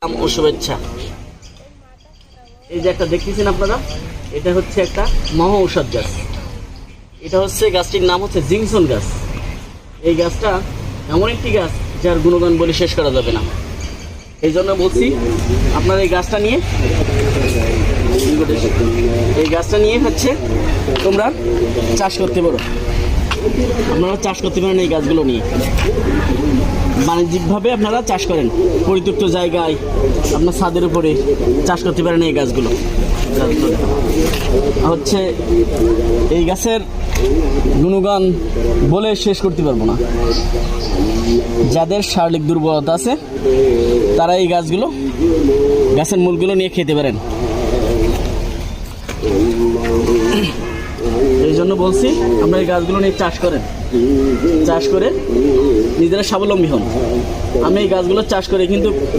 ও শুভেচ্ছা। এই যে একটা দেখতেছেন আপনারা, এটা হচ্ছে একটা মহা ঔষধ গাছ। এটা হচ্ছে গাছটির নাম হচ্ছে জিংসন গাছ। এই গাছটা এমন একটি গাছ যার গুণগান বলে শেষ করা যাবে না। এই জন্য বলছি আপনারা এই গাছটা নিয়ে হচ্ছে তোমরা চাষ করতে পারো। আপনারা চাষ করতে পারেন এই গাছগুলো নিয়ে, বাণিজ্যিকভাবে আপনারা চাষ করেন। পরিত্যক্ত জায়গায় আপনার ছাদের উপরে চাষ করতে পারেন এই গাছগুলো। হচ্ছে এই গাছের গুণগান বলে শেষ করতে পারবো না। যাদের শারীরিক দুর্বলতা আছে তারা এই গাছের মূলগুলো নিয়ে খেতে পারেন। এই জন্য বলছি আমরা এই গাছগুলো নিয়ে চাষ করে নিজেরা স্বাবলম্বী হন। আমি এই গাছগুলো চাষ করে কিন্তু